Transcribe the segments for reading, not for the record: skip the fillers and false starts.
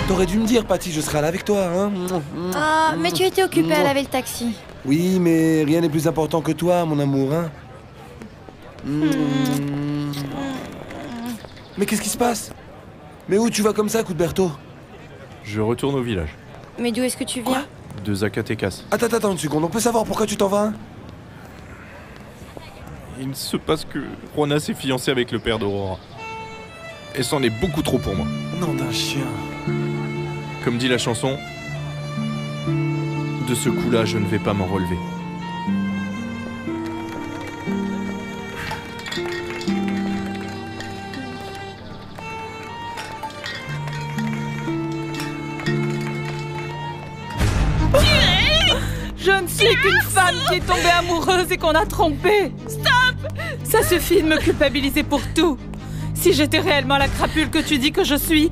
T'aurais dû me dire, Patty, je serai là avec toi, hein. Ah, mais tu étais occupée à laver le taxi. Oui, mais rien n'est plus important que toi, mon amour, hein. Mais qu'est-ce qui se passe? Mais où tu vas comme ça, Cuthberto? Je retourne au village. Mais d'où est-ce que tu viens? De Zacatecas. Attends une seconde, on peut savoir pourquoi tu t'en vas? Il se passe que Juana s'est fiancée avec le père d'Aurora. Et c'en est beaucoup trop pour moi. Nom d'un chien. Comme dit la chanson, de ce coup-là, je ne vais pas m'en relever. Je ne suis qu'une femme qui est tombée amoureuse et qu'on a trompée. Stop! Ça suffit de me culpabiliser pour tout. Si j'étais réellement la crapule que tu dis que je suis,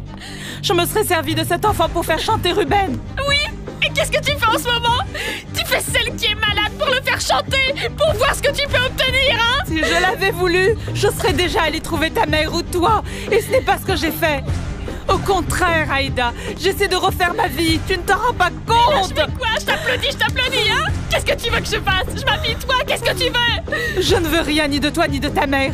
je me serais servi de cet enfant pour faire chanter Ruben. Oui? Et qu'est-ce que tu fais en ce moment? Tu fais celle qui est malade pour le faire chanter, pour voir ce que tu peux obtenir, hein? Si je l'avais voulu, je serais déjà allée trouver ta mère ou toi. Et ce n'est pas ce que j'ai fait. Au contraire, Aïda, j'essaie de refaire ma vie. Tu ne t'en rends pas compte. Je fais quoi? Je t'applaudis, hein? Qu'est-ce que tu veux que je fasse? Je m'habille toi, qu'est-ce que tu veux? Je ne veux rien ni de toi ni de ta mère.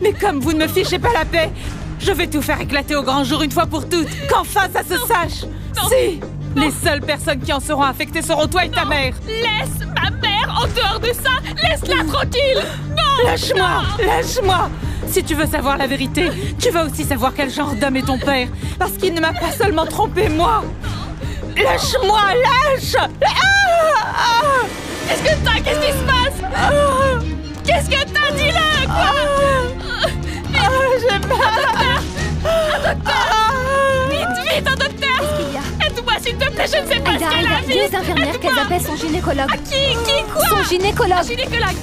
Mais comme vous ne me fichez pas la paix, je vais tout faire éclater au grand jour une fois pour toutes. Qu'enfin ça se sache. Non. Si, les seules personnes qui en seront affectées seront toi et ta mère. Laisse ma mère en dehors de ça. Laisse-la tranquille. Non. Lâche-moi, lâche-moi. Si tu veux savoir la vérité, tu vas aussi savoir quel genre d'homme est ton père. Parce qu'il ne m'a pas seulement trompé, moi. Lâche-moi, lâche. Qu'est-ce que t'as? Qu'est-ce qui se passe? Qu'est-ce que t'as? Dis-le, quoi? J'ai mal. Un docteur! Vite, un docteur! Qu'est-ce qu'il y a? Aide-moi, s'il te plaît, je ne sais pas ce qu'elle a. Dis aux infirmières qu'elles appellent son gynécologue. Qui, quoi? Son gynécologue. Gynécologue.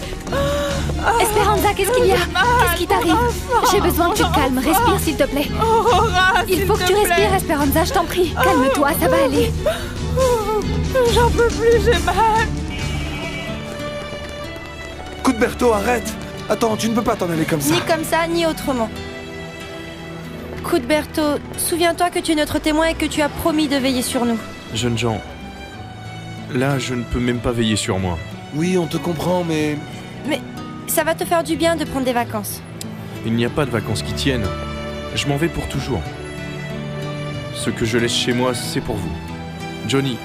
Esperanza, qu'est-ce qu'il y a? Qu'est-ce qui t'arrive? J'ai besoin que tu te calmes. Respire, s'il te plaît. Aurora, Il faut que tu respires, Esperanza, je t'en prie. Calme-toi, ça va aller. J'en peux plus, j'ai mal. Cuthberto, arrête! Attends, tu ne peux pas t'en aller comme ça. Ni comme ça, ni autrement. Cuthberto, souviens-toi que tu es notre témoin et que tu as promis de veiller sur nous. Jeunes gens, là, je ne peux même pas veiller sur moi. Oui, on te comprend, mais... Mais ça va te faire du bien de prendre des vacances. Il n'y a pas de vacances qui tiennent. Je m'en vais pour toujours. Ce que je laisse chez moi, c'est pour vous. Johnny,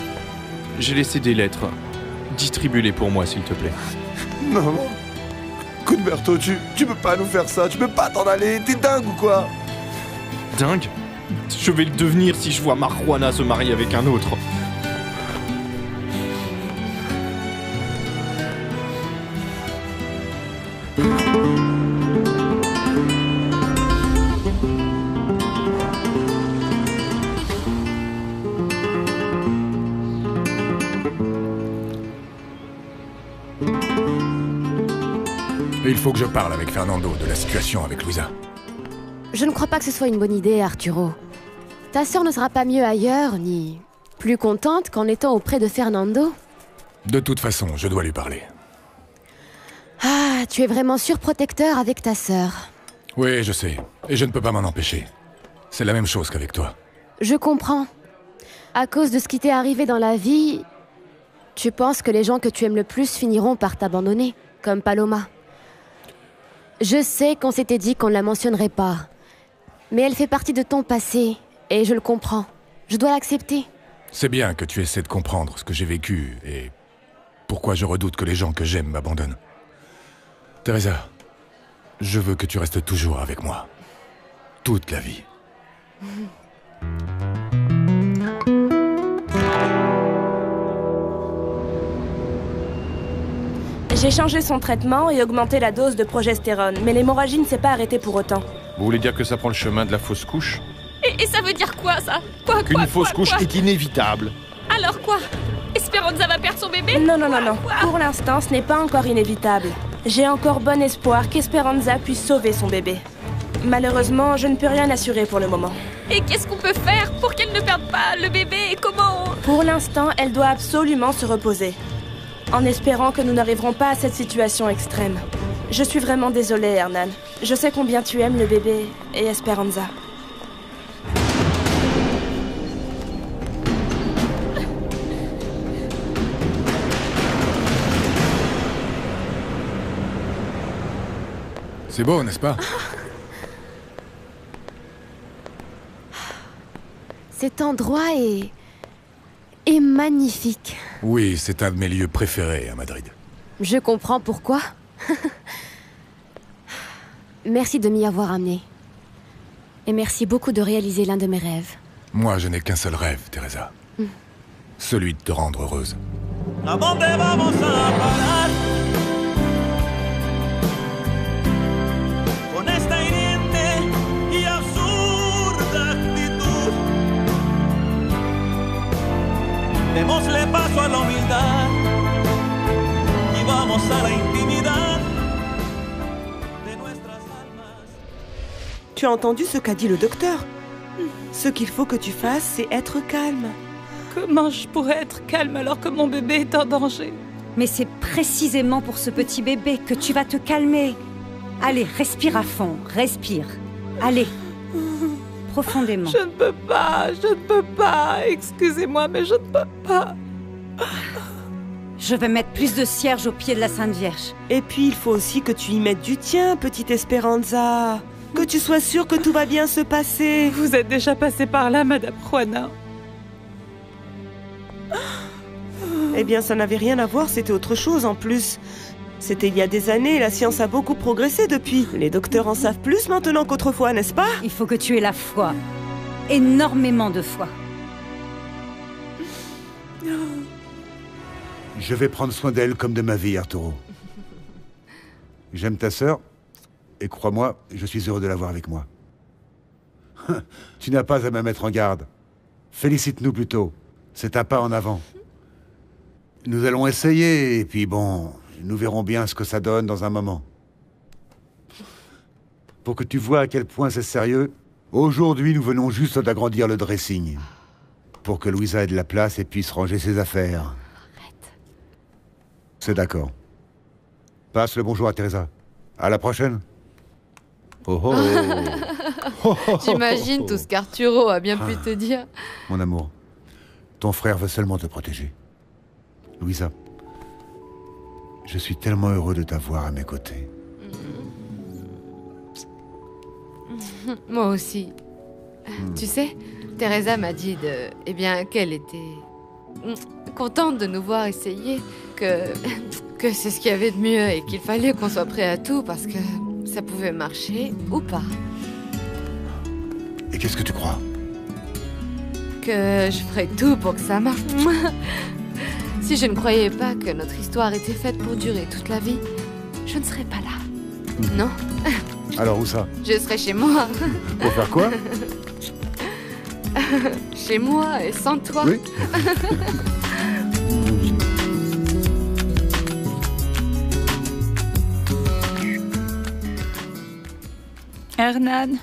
j'ai laissé des lettres. Distribue-les pour moi, s'il te plaît. Non. Cuthberto, tu peux pas nous faire ça. Tu peux pas t'en aller. T'es dingue ou quoi? Dingue? Je vais le devenir si je vois Juana se marier avec un autre. Il faut que je parle avec Fernando de la situation avec Luisa. Je ne crois pas que ce soit une bonne idée, Arturo. Ta sœur ne sera pas mieux ailleurs, ni plus contente qu'en étant auprès de Fernando. De toute façon, je dois lui parler. Ah, tu es vraiment surprotecteur avec ta sœur. Oui, je sais. Et je ne peux pas m'en empêcher. C'est la même chose qu'avec toi. Je comprends. À cause de ce qui t'est arrivé dans la vie, tu penses que les gens que tu aimes le plus finiront par t'abandonner, comme Paloma. Je sais qu'on s'était dit qu'on ne la mentionnerait pas. Mais elle fait partie de ton passé, et je le comprends. Je dois l'accepter. C'est bien que tu essaies de comprendre ce que j'ai vécu et pourquoi je redoute que les gens que j'aime m'abandonnent. Teresa, je veux que tu restes toujours avec moi. Toute la vie. J'ai changé son traitement et augmenté la dose de progestérone, mais l'hémorragie ne s'est pas arrêtée pour autant. Vous voulez dire que ça prend le chemin de la fausse couche? Et ça veut dire quoi, ça? Quoi, Qu'une fausse couche est inévitable. Alors quoi? Esperanza va perdre son bébé? Non. Pour l'instant, ce n'est pas encore inévitable. J'ai encore bon espoir qu'Esperanza puisse sauver son bébé. Malheureusement, je ne peux rien assurer pour le moment. Et qu'est-ce qu'on peut faire pour qu'elle ne perde pas le bébé et comment? Pour l'instant, elle doit absolument se reposer. En espérant que nous n'arriverons pas à cette situation extrême. Je suis vraiment désolée, Hernan. Je sais combien tu aimes le bébé et Esperanza. C'est beau, n'est-ce pas? Cet endroit est magnifique. Oui, c'est un de mes lieux préférés à Madrid. Je comprends pourquoi. Merci de m'y avoir amené. Et merci beaucoup de réaliser l'un de mes rêves. Moi, je n'ai qu'un seul rêve, Teresa. Celui de te rendre heureuse. ¿A dónde vamos a parar? Con esta hiriente y absurda actitud. Démosle paso a la humildad y vamos a la intimidad de nuestras almas. Tu as entendu ce qu'a dit le docteur? Ce qu'il faut que tu fasses, c'est être calme. Comment je pourrais être calme alors que mon bébé est en danger? Mais c'est précisément pour ce petit bébé que tu vas te calmer. Allez, respire à fond, respire. Allez, profondément. Je ne peux pas. Excusez-moi, mais je ne peux pas. Je vais mettre plus de cierges au pied de la Sainte Vierge. Et puis, il faut aussi que tu y mettes du tien, petite Esperanza. Que tu sois sûre que tout va bien se passer. Vous êtes déjà passée par là, Madame Juana. Eh bien, ça n'avait rien à voir, c'était autre chose en plus. C'était il y a des années, la science a beaucoup progressé depuis. Les docteurs en savent plus maintenant qu'autrefois, n'est-ce pas? Il faut que tu aies la foi. Énormément de foi. Je vais prendre soin d'elle comme de ma vie, Arturo. J'aime ta sœur, et crois-moi, je suis heureux de l'avoir avec moi. Tu n'as pas à me mettre en garde. Félicite-nous plutôt. C'est un pas en avant. Nous allons essayer, et puis bon, nous verrons bien ce que ça donne dans un moment. Pour que tu vois à quel point c'est sérieux, aujourd'hui nous venons juste d'agrandir le dressing. Pour que Louisa ait de la place et puisse ranger ses affaires. Arrête. C'est d'accord. Passe le bonjour à Teresa. À la prochaine. Oh oh. J'imagine tout ce qu'Arturo a bien pu te dire. Mon amour, ton frère veut seulement te protéger. Louisa, je suis tellement heureux de t'avoir à mes côtés. Moi aussi. Tu sais, Teresa m'a dit qu'elle était contente de nous voir essayer, que c'est ce qu'il y avait de mieux et qu'il fallait qu'on soit prêt à tout parce que ça pouvait marcher ou pas. Et qu'est-ce que tu crois? Que je ferais tout pour que ça marche. Si je ne croyais pas que notre histoire était faite pour durer toute la vie, je ne serais pas là. Non. Alors où ça? Je serais chez moi. Pour faire quoi? Chez moi et sans toi. Oui. Hernan,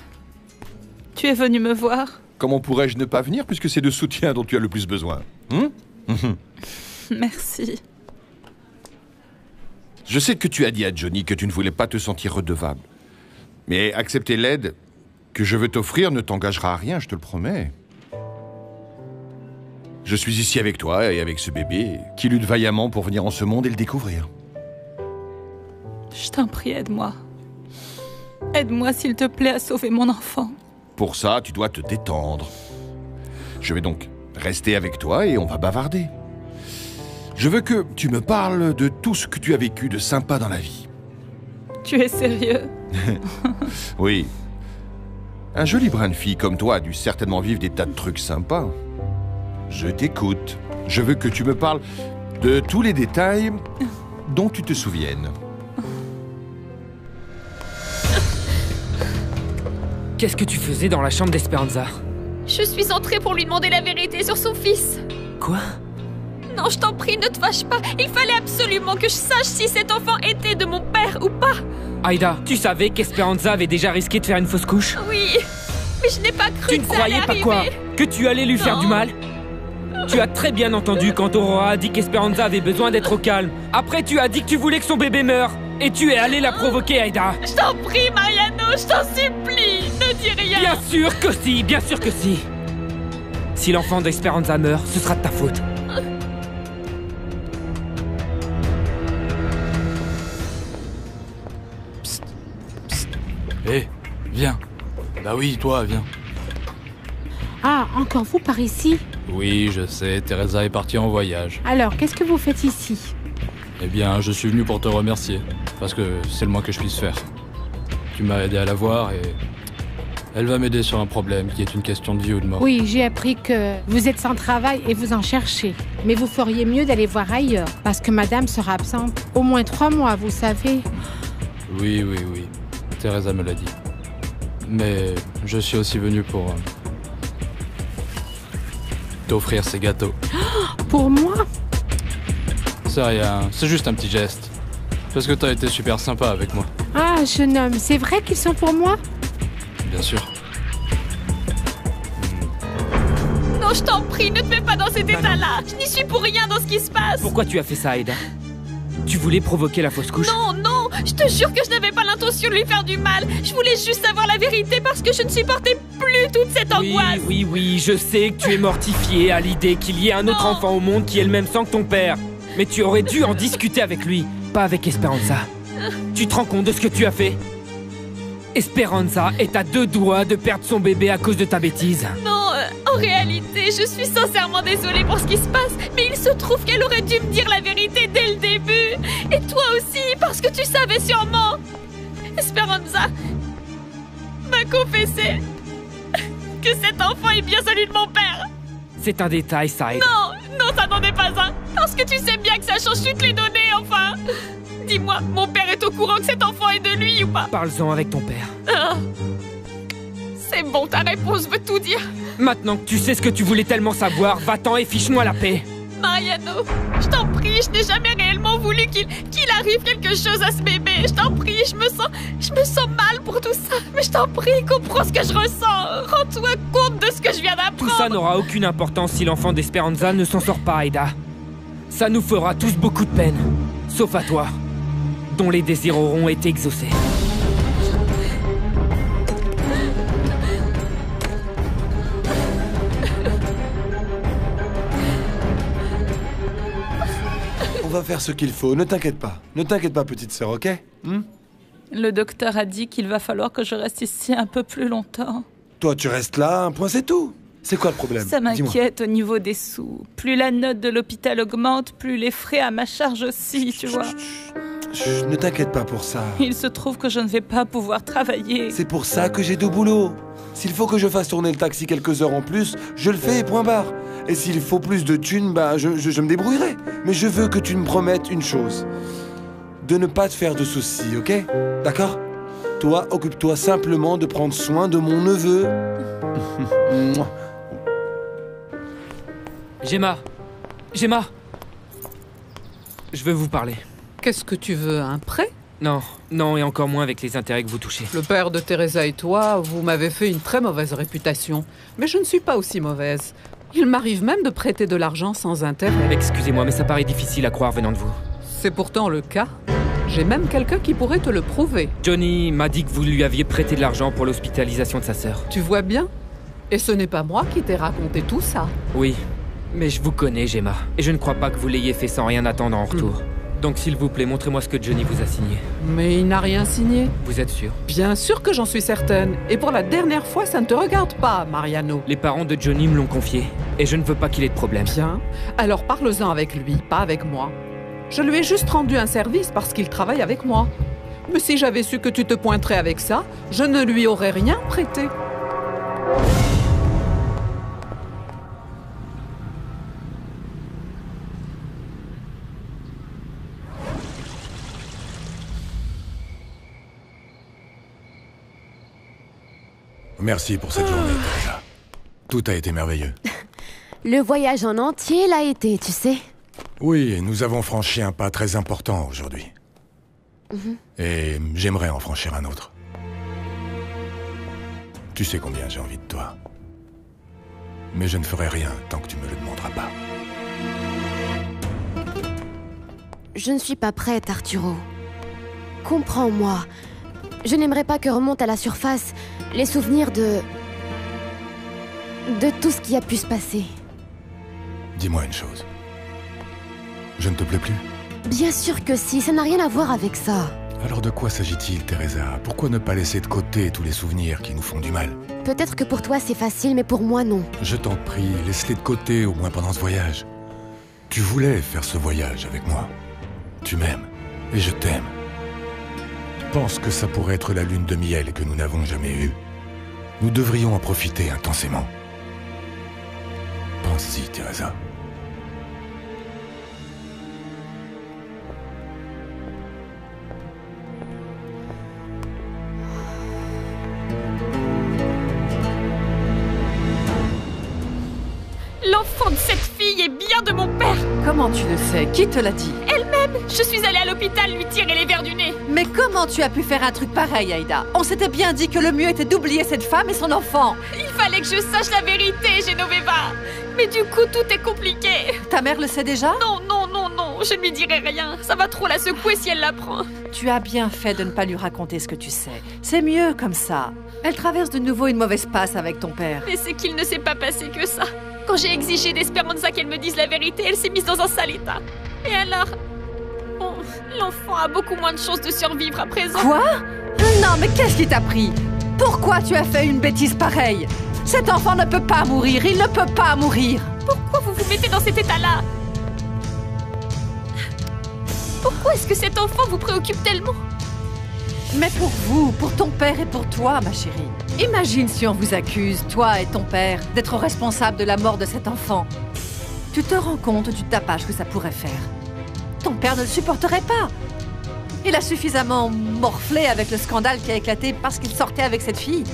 tu es venu me voir? Comment pourrais-je ne pas venir puisque c'est de soutien dont tu as le plus besoin? Merci. Je sais que tu as dit à Johnny que tu ne voulais pas te sentir redevable. Mais accepter l'aide que je veux t'offrir ne t'engagera à rien, je te le promets. Je suis ici avec toi et avec ce bébé qui lutte vaillamment pour venir en ce monde et le découvrir. Je t'en prie, aide-moi. Aide-moi, s'il te plaît, à sauver mon enfant. Pour ça, tu dois te détendre. Je vais donc rester avec toi et on va bavarder. Je veux que tu me parles de tout ce que tu as vécu de sympa dans la vie. Tu es sérieux? Oui. Un joli brin de fille comme toi a dû certainement vivre des tas de trucs sympas. Je t'écoute. Je veux que tu me parles de tous les détails dont tu te souviennes. Qu'est-ce que tu faisais dans la chambre d'Esperanza? Je suis entrée pour lui demander la vérité sur son fils. Quoi? Non, je t'en prie, ne te fâche pas. Il fallait absolument que je sache si cet enfant était de mon père ou pas. Aïda, tu savais qu'Esperanza avait déjà risqué de faire une fausse couche? Oui, mais je n'ai pas cru Tu que ne ça allait croyais pas arriver. quoi? Que tu allais lui faire du mal? Tu as très bien entendu quand Aurora a dit qu'Esperanza avait besoin d'être au calme. Après, tu as dit que tu voulais que son bébé meure. Et tu es allé la provoquer, Aïda. Je t'en prie, Mariano, je t'en supplie, ne dis rien. Bien sûr que si, bien sûr que si. Si l'enfant d'Esperanza meurt, ce sera de ta faute. Psst, psst. Viens. Bah oui, toi, viens. Ah, encore vous par ici? Oui, je sais, Teresa est partie en voyage. Alors, qu'est-ce que vous faites ici? Eh bien, je suis venu pour te remercier, parce que c'est le moins que je puisse faire. Tu m'as aidé à la voir et elle va m'aider sur un problème qui est une question de vie ou de mort. Oui, j'ai appris que vous êtes sans travail et vous en cherchez. Mais vous feriez mieux d'aller voir ailleurs, parce que madame sera absente au moins 3 mois, vous savez. Oui. Teresa me l'a dit. Mais je suis aussi venu pour t'offrir ces gâteaux. Pour moi? C'est rien, c'est juste un petit geste. Parce que t'as été super sympa avec moi. Ah, jeune homme, c'est vrai qu'ils sont pour moi? Bien sûr. Non, je t'en prie, ne te mets pas dans cet état-là. Je n'y suis pour rien dans ce qui se passe. Pourquoi tu as fait ça, Aida? Tu voulais provoquer la fausse couche? Non, je te jure que je n'avais pas l'intention de lui faire du mal. Je voulais juste savoir la vérité parce que je ne supportais plus toute cette angoisse. Oui, je sais que tu es mortifiée à l'idée qu'il y ait un autre enfant au monde qui ait le même sang que ton père. Mais tu aurais dû en discuter avec lui, pas avec Esperanza. Tu te rends compte de ce que tu as fait? Esperanza est à 2 doigts de perdre son bébé à cause de ta bêtise. Non, en réalité, je suis sincèrement désolée pour ce qui se passe, mais il se trouve qu'elle aurait dû me dire la vérité dès le début. Et toi aussi, parce que tu savais sûrement. Esperanza m'a confessé que cet enfant est bien celui de mon père. C'est un détail, ça, Aida. Non, ça n'en est pas un. Parce que tu sais bien que ça change toutes les données, enfin. Dis-moi, mon père est au courant que cet enfant est de lui ou pas? Parle-en avec ton père. Ah. C'est bon, ta réponse veut tout dire. Maintenant que tu sais ce que tu voulais tellement savoir, va-t'en et fiche-moi la paix. Mariano, je t'en prie, je n'ai jamais réellement voulu qu'il arrive quelque chose à ce bébé. Je t'en prie, je me sens mal pour tout ça. Mais je t'en prie, comprends ce que je ressens. Rends-toi compte de ce que je viens d'apprendre. Tout ça n'aura aucune importance si l'enfant d'Esperanza ne s'en sort pas, Aida. Ça nous fera tous beaucoup de peine. Sauf à toi, dont les désirs auront été exaucés. On va faire ce qu'il faut, ne t'inquiète pas. Ne t'inquiète pas, petite sœur, ok? Le docteur a dit qu'il va falloir que je reste ici un peu plus longtemps. Toi, tu restes là, un point, c'est tout. C'est quoi le problème? Ça Dis-moi. m'inquiète au niveau des sous. Plus la note de l'hôpital augmente, plus les frais à ma charge aussi, tu vois. Chut, ne t'inquiète pas pour ça. Il se trouve que je ne vais pas pouvoir travailler. C'est pour ça que j'ai 2 boulots. S'il faut que je fasse tourner le taxi quelques heures en plus, je le fais, point barre. Et s'il faut plus de thunes, bah, je me débrouillerai. Mais je veux que tu me promettes une chose. De ne pas te faire de soucis, ok? D'accord? Toi, occupe-toi simplement de prendre soin de mon neveu. Gemma, je veux vous parler. Qu'est-ce que tu veux, un prêt? Non, et encore moins avec les intérêts que vous touchez. Le père de Teresa et toi, vous m'avez fait une très mauvaise réputation. Mais je ne suis pas aussi mauvaise. Il m'arrive même de prêter de l'argent sans intérêt. Excusez-moi, mais ça paraît difficile à croire venant de vous. C'est pourtant le cas. J'ai même quelqu'un qui pourrait te le prouver. Johnny m'a dit que vous lui aviez prêté de l'argent pour l'hospitalisation de sa sœur. Tu vois bien? Et ce n'est pas moi qui t'ai raconté tout ça. Oui, mais je vous connais, Gemma. Et je ne crois pas que vous l'ayez fait sans rien attendre en retour. Donc s'il vous plaît, montrez-moi ce que Johnny vous a signé. Mais il n'a rien signé. Vous êtes sûr? Bien sûr que j'en suis certaine. Et pour la dernière fois, ça ne te regarde pas, Mariano. Les parents de Johnny me l'ont confié. Et je ne veux pas qu'il ait de problème. Bien. Alors parle-en avec lui, pas avec moi. Je lui ai juste rendu un service parce qu'il travaille avec moi. Mais si j'avais su que tu te pointerais avec ça, je ne lui aurais rien prêté. Merci pour cette journée, Teresa. Tout a été merveilleux. Le voyage en entier l'a été, tu sais. Oui, et nous avons franchi un pas très important aujourd'hui. Et j'aimerais en franchir un autre. Tu sais combien j'ai envie de toi. Mais je ne ferai rien tant que tu me le demanderas pas. Je ne suis pas prête, Arturo. Comprends-moi. Je n'aimerais pas que remontent à la surface les souvenirs de tout ce qui a pu se passer. Dis-moi une chose. Je ne te plais plus? Bien sûr que si, ça n'a rien à voir avec ça. Alors de quoi s'agit-il, Teresa? Pourquoi ne pas laisser de côté tous les souvenirs qui nous font du mal? Peut-être que pour toi c'est facile, mais pour moi non. Je t'en prie, laisse-les de côté au moins pendant ce voyage. Tu voulais faire ce voyage avec moi. Tu m'aimes, et je t'aime. Pense que ça pourrait être la lune de miel que nous n'avons jamais eue. Nous devrions en profiter intensément. Pense-y, Teresa. L'enfant de cette fille est bien de mon père. Comment tu le sais? Qui te l'a dit? Elle-même. Je suis allée à l'hôpital lui tirer les vers du nez. Mais comment tu as pu faire un truc pareil, Aïda? On s'était bien dit que le mieux était d'oublier cette femme et son enfant. Il fallait que je sache la vérité, Genoveva. Mais du coup, tout est compliqué. Ta mère le sait déjà? Non, non, non, non. Je ne lui dirai rien. Ça va trop la secouer si elle l'apprend. Tu as bien fait de ne pas lui raconter ce que tu sais. C'est mieux comme ça. Elle traverse de nouveau une mauvaise passe avec ton père. Mais c'est qu'il ne s'est pas passé que ça. Quand j'ai exigé d'Esperanza qu'elle me dise la vérité, elle s'est mise dans un sale état. Et alors... Bon, l'enfant a beaucoup moins de chances de survivre à présent. Quoi? Non, mais qu'est-ce qui t'a pris? Pourquoi tu as fait une bêtise pareille? Cet enfant ne peut pas mourir, il ne peut pas mourir. Pourquoi vous vous mettez dans cet état-là? Pourquoi est-ce que cet enfant vous préoccupe tellement? Mais pour vous, pour ton père et pour toi, ma chérie. Imagine si on vous accuse, toi et ton père, d'être responsable de la mort de cet enfant. Tu te rends compte du tapage que ça pourrait faire? Ton père ne le supporterait pas. Il a suffisamment morflé avec le scandale qui a éclaté parce qu'il sortait avec cette fille.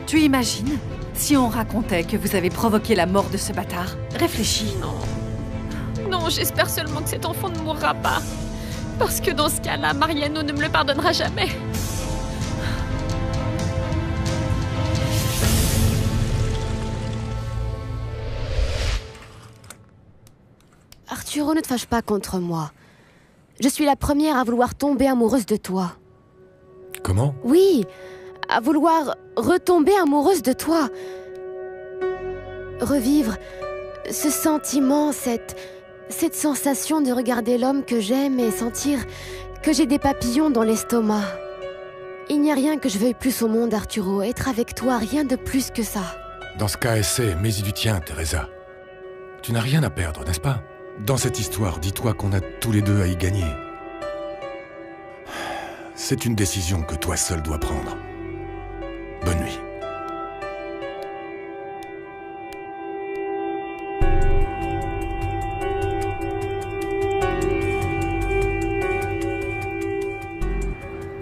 Tu imagines si on racontait que vous avez provoqué la mort de ce bâtard? Réfléchis. Non. Non, j'espère seulement que cet enfant ne mourra pas. Parce que dans ce cas-là, Mariano ne me le pardonnera jamais. Arturo, ne te fâche pas contre moi. Je suis la première à vouloir tomber amoureuse de toi. Comment? Oui, à vouloir retomber amoureuse de toi. Revivre ce sentiment, cette sensation de regarder l'homme que j'aime et sentir que j'ai des papillons dans l'estomac. Il n'y a rien que je veuille plus au monde, Arturo. Être avec toi, rien de plus que ça. Dans ce cas, essaie, mais y du tien, Teresa. Tu n'as rien à perdre, n'est-ce pas? Dans cette histoire, dis-toi qu'on a tous les deux à y gagner. C'est une décision que toi seul dois prendre. Bonne nuit.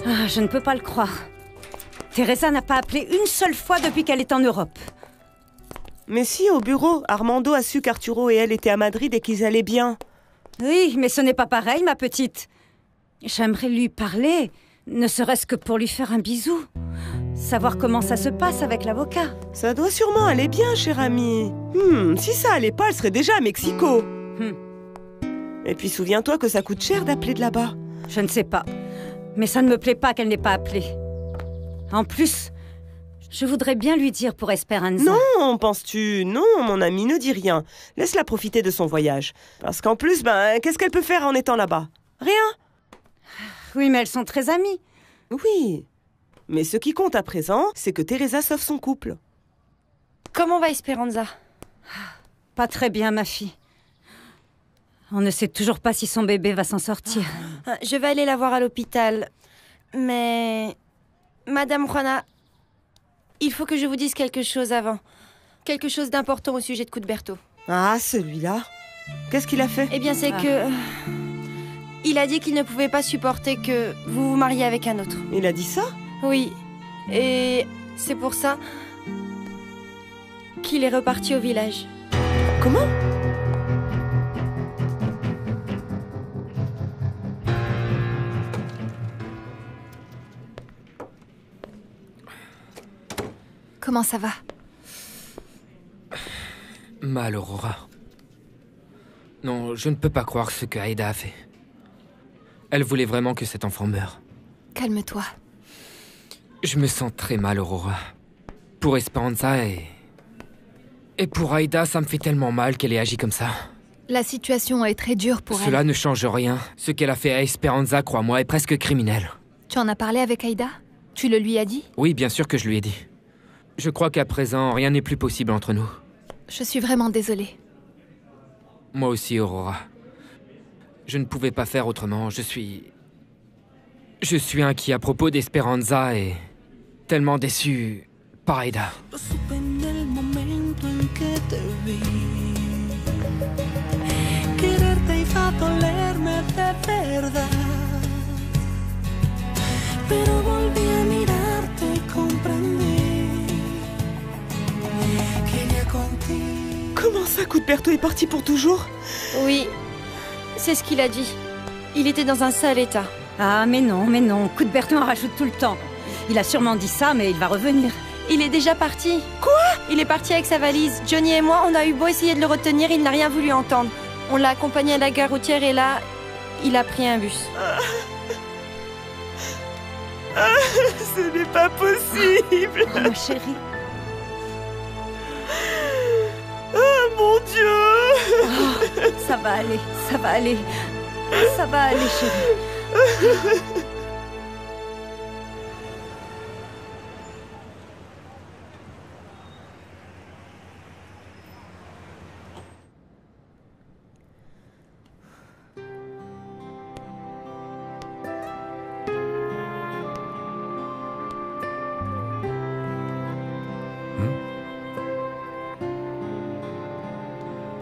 Ah, je ne peux pas le croire. Teresa n'a pas appelé une seule fois depuis qu'elle est en Europe. Mais si, au bureau, Armando a su qu'Arturo et elle étaient à Madrid et qu'ils allaient bien. Oui, mais ce n'est pas pareil, ma petite. J'aimerais lui parler, ne serait-ce que pour lui faire un bisou. Savoir comment ça se passe avec l'avocat. Ça doit sûrement aller bien, cher ami. Si ça allait pas, elle serait déjà à Mexico. Et puis souviens-toi que ça coûte cher d'appeler de là-bas. Je ne sais pas. Mais ça ne me plaît pas qu'elle n'ait pas appelé. En plus, je voudrais bien lui dire pour Esperanza. Non, penses-tu? Non, mon ami, ne dis rien. Laisse-la profiter de son voyage. Parce qu'en plus, qu'est-ce qu'elle peut faire en étant là-bas? Rien. Oui, mais elles sont très amies. Oui. Mais ce qui compte à présent, c'est que Teresa sauve son couple. Comment va Esperanza? Pas très bien, ma fille. On ne sait toujours pas si son bébé va s'en sortir. Je vais aller la voir à l'hôpital. Mais... Madame Juana, il faut que je vous dise quelque chose avant. Quelque chose d'important au sujet de Cuthberto. Ah, celui-là? Qu'est-ce qu'il a fait? Eh bien, c'est que... Il a dit qu'il ne pouvait pas supporter que vous vous mariez avec un autre. Il a dit ça? Oui. Et c'est pour ça qu'il est reparti au village. Comment? Comment ça va? Mal, Aurora. Non, je ne peux pas croire ce que Aïda a fait. Elle voulait vraiment que cet enfant meure. Calme-toi. Je me sens très mal, Aurora. Pour Esperanza et pour Aïda, ça me fait tellement mal qu'elle ait agi comme ça. La situation est très dure pour elle. Cela ne change rien. Ce qu'elle a fait à Esperanza, crois-moi, est presque criminel. Tu en as parlé avec Aïda? Tu le lui as dit? Oui, bien sûr que je lui ai dit. Je crois qu'à présent, rien n'est plus possible entre nous. Je suis vraiment désolée. Moi aussi, Aurora. Je ne pouvais pas faire autrement. Je suis inquiet à propos d'Esperanza et tellement déçu par Aïda. Pero volví a mirarte y comprendí qu'il y a contigo. Comment ça, Cuthberto est parti pour toujours? Oui, c'est ce qu'il a dit. Il était dans un sale état. Ah, mais non, Cuthberto en rajoute tout le temps. Il a sûrement dit ça, mais il va revenir. Il est déjà parti. Quoi? Il est parti avec sa valise. Johnny et moi, on a eu beau essayer de le retenir, il n'a rien voulu entendre. On l'a accompagné à la gare routière et là, il a pris un bus. Ce n'est pas possible. Oh, ma chérie. Oh mon Dieu. Oh, ça va aller, ça va aller. Ça va aller, chérie.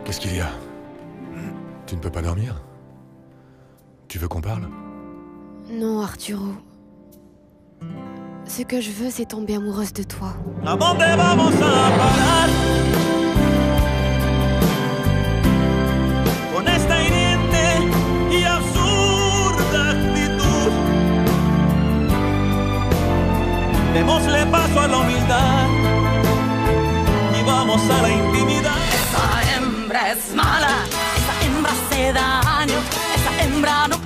Qu'est-ce qu'il y a? Tu ne peux pas dormir? Tu veux qu'on parle? Non, Arturo. Ce que je veux, c'est tomber amoureuse de toi. ¿A dónde vamos a parar? Con esta hiriente y absurda actitud. Démosle paso a la humildad y vamos a la intimidad. Esa hembra es mala, esa hembra hace daño, esa hembra no